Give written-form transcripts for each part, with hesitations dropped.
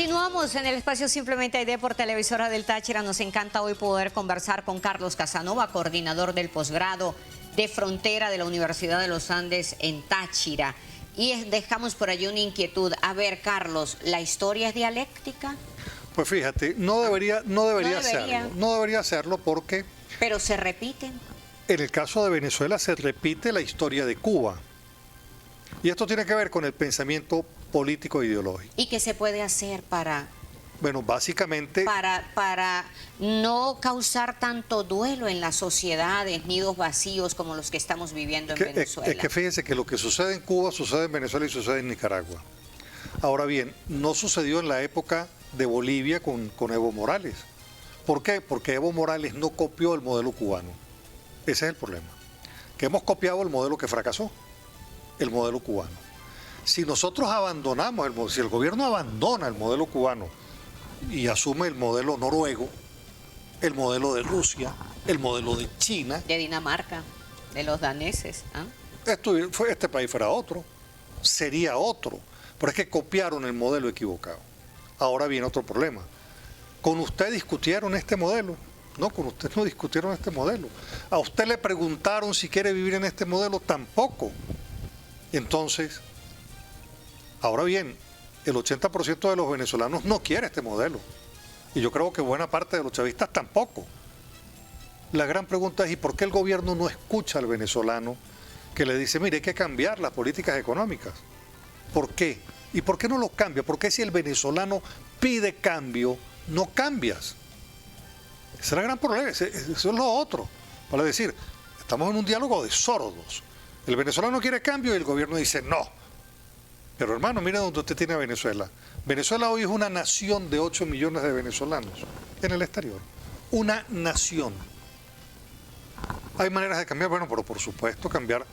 Continuamos en el espacio Simplemente ID por Televisora del Táchira. Nos encanta hoy poder conversar con Carlos Casanova, coordinador del posgrado de frontera de la Universidad de los Andes en Táchira. Y dejamos por allí una inquietud. A ver, Carlos, ¿la historia es dialéctica? Pues fíjate, no debería hacerlo. No debería hacerlo porque... Pero se repiten. En el caso de Venezuela se repite la historia de Cuba. Y esto tiene que ver con el pensamiento político e ideológico. ¿Y qué se puede hacer para...? Bueno, básicamente... Para no causar tanto duelo en las sociedades, nidos vacíos como los que estamos viviendo en Venezuela. Es que fíjense que lo que sucede en Cuba sucede en Venezuela y sucede en Nicaragua. Ahora bien, no sucedió en la época de Bolivia con Evo Morales. ¿Por qué? Porque Evo Morales no copió el modelo cubano. Ese es el problema. Que hemos copiado el modelo que fracasó, el modelo cubano. Si nosotros abandonamos, si el gobierno abandona el modelo cubano y asume el modelo noruego, el modelo de Rusia, el modelo de China... De Dinamarca, de los daneses. Este país fuera otro, sería otro. Pero es que copiaron el modelo equivocado. Ahora viene otro problema. ¿Con usted discutieron este modelo? No, con usted no discutieron este modelo. ¿A usted le preguntaron si quiere vivir en este modelo? Tampoco. Entonces, ahora bien, el 80% de los venezolanos no quiere este modelo. Y yo creo que buena parte de los chavistas tampoco. La gran pregunta es, ¿y por qué el gobierno no escucha al venezolano que le dice, mire, hay que cambiar las políticas económicas? ¿Por qué? ¿Y por qué no lo cambia? ¿Por qué si el venezolano pide cambio, no cambias? Ese es el gran problema, eso es lo otro. Para decir, estamos en un diálogo de sordos. El venezolano quiere cambio y el gobierno dice no. Pero hermano, mire dónde usted tiene a Venezuela. Venezuela hoy es una nación de 8 millones de venezolanos en el exterior. Una nación. ¿Hay maneras de cambiar? Bueno, pero por supuesto cambiar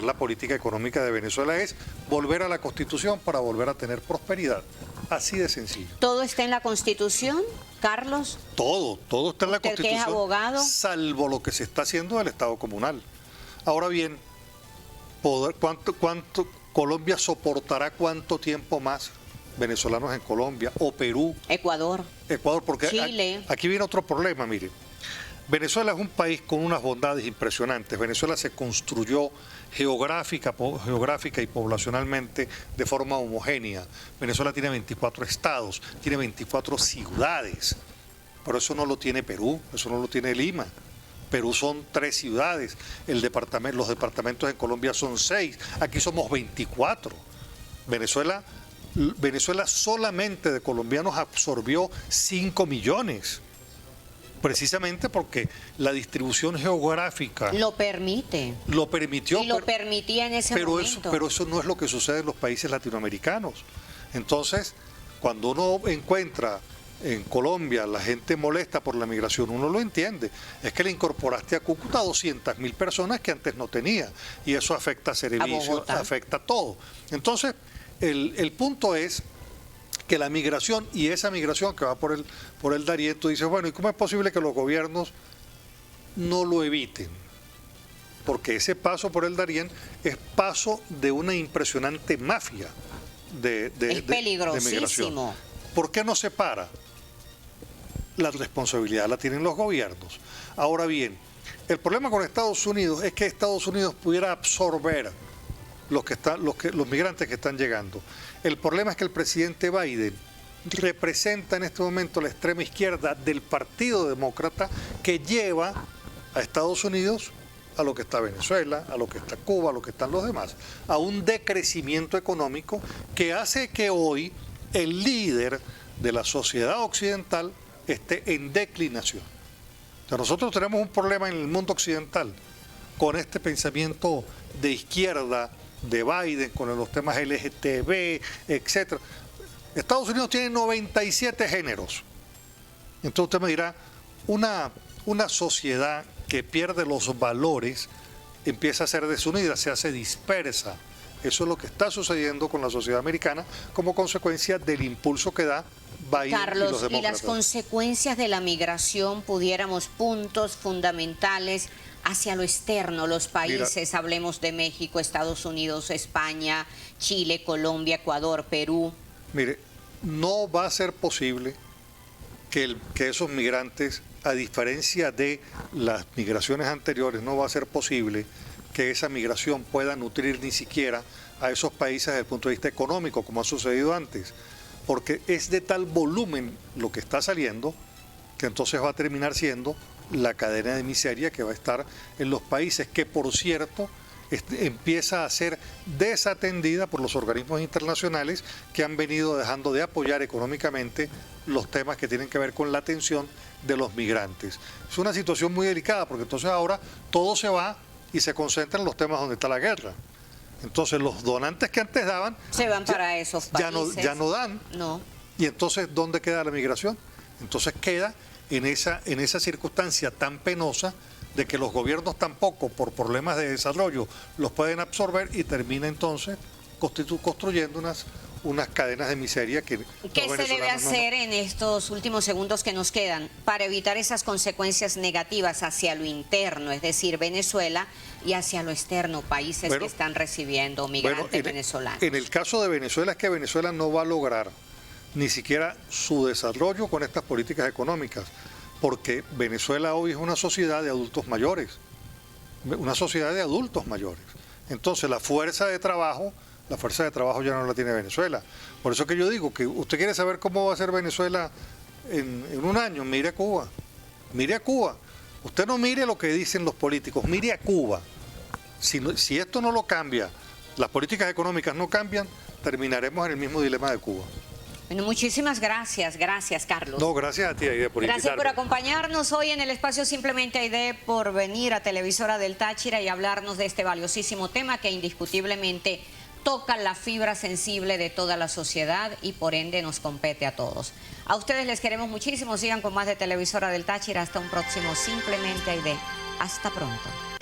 la política económica de Venezuela es volver a la Constitución para volver a tener prosperidad. Así de sencillo. ¿Todo está en la Constitución, Carlos? Todo está en la Constitución. ¿Usted que es abogado? Salvo lo que se está haciendo del Estado comunal. Ahora bien, ¿cuánto Colombia soportará cuánto tiempo más venezolanos en Colombia? ¿O Perú? Ecuador, porque Chile. Aquí viene otro problema, mire. Venezuela es un país con unas bondades impresionantes. Venezuela se construyó geográfica y poblacionalmente de forma homogénea. Venezuela tiene 24 estados, tiene 24 ciudades. Pero eso no lo tiene Perú, eso no lo tiene Lima. Perú son 3 ciudades, los departamentos en Colombia son 6, aquí somos 24. Venezuela solamente de colombianos absorbió 5 millones. Precisamente porque la distribución geográfica... Lo permite. Lo permitió. Y lo permitía en ese momento. Pero eso no es lo que sucede en los países latinoamericanos. Entonces, cuando uno encuentra en Colombia la gente molesta por la migración, uno lo entiende. Es que le incorporaste a Cúcuta 200.000 personas que antes no tenía. Y eso afecta a servicios, afecta a todo. Entonces, el punto es que la migración, y esa migración que va por el Darién, tú dices, bueno, ¿y cómo es posible que los gobiernos no lo eviten? Porque ese paso por el Darién es paso de una impresionante mafia de peligrosísimo. migración. ¿Por qué no se para? La responsabilidad la tienen los gobiernos. Ahora bien, el problema con Estados Unidos es que Estados Unidos pudiera absorber los migrantes que están llegando. El problema es que el presidente Biden representa en este momento la extrema izquierda del Partido Demócrata que lleva a Estados Unidos a lo que está Venezuela, a lo que está Cuba, a lo que están los demás, a un decrecimiento económico que hace que hoy el líder de la sociedad occidental esté en declinación. O sea, nosotros tenemos un problema en el mundo occidental con este pensamiento de izquierda de Biden, con los temas LGTB, etcétera. Estados Unidos tiene 97 géneros. Entonces usted me dirá, una sociedad que pierde los valores empieza a ser desunida, se hace dispersa. Eso es lo que está sucediendo con la sociedad americana como consecuencia del impulso que da Biden. Carlos, y los demócratas. Y las consecuencias de la migración, pudiéramos puntos fundamentales hacia lo externo, los países, mira, hablemos de México, Estados Unidos, España, Chile, Colombia, Ecuador, Perú. Mire, no va a ser posible que esos migrantes, a diferencia de las migraciones anteriores, no va a ser posible que esa migración pueda nutrir ni siquiera a esos países desde el punto de vista económico, como ha sucedido antes, porque es de tal volumen lo que está saliendo que entonces va a terminar siendo la cadena de miseria que va a estar en los países, que por cierto empieza a ser desatendida por los organismos internacionales que han venido dejando de apoyar económicamente los temas que tienen que ver con la atención de los migrantes. Es una situación muy delicada porque entonces ahora todo se va y se concentra en los temas donde está la guerra. Entonces los donantes que antes daban se van para esos países. Ya no dan. No. Y entonces, ¿dónde queda la migración? Entonces queda en esa circunstancia tan penosa de que los gobiernos tampoco, por problemas de desarrollo, los pueden absorber y termina entonces construyendo unas cadenas de miseria que... ¿Qué se debe hacer en estos últimos segundos que nos quedan para evitar esas consecuencias negativas hacia lo interno, es decir, Venezuela, y hacia lo externo, países que están recibiendo migrantes venezolanos? En el caso de Venezuela es que Venezuela no va a lograr ni siquiera su desarrollo con estas políticas económicas, porque Venezuela hoy es una sociedad de adultos mayores, Entonces la fuerza de trabajo ya no la tiene Venezuela. Por eso que yo digo que usted quiere saber cómo va a ser Venezuela en un año, mire a Cuba. Usted no mire lo que dicen los políticos, mire a Cuba. Si esto no lo cambia, las políticas económicas no cambian, terminaremos en el mismo dilema de Cuba. Bueno, muchísimas gracias, Carlos. No, gracias a ti, Aide, por invitarme. Gracias por acompañarnos hoy en el espacio Simplemente Aide, por venir a Televisora del Táchira y hablarnos de este valiosísimo tema que indiscutiblemente toca la fibra sensible de toda la sociedad y por ende nos compete a todos. A ustedes les queremos muchísimo, sigan con más de Televisora del Táchira. Hasta un próximo Simplemente Aide. Hasta pronto.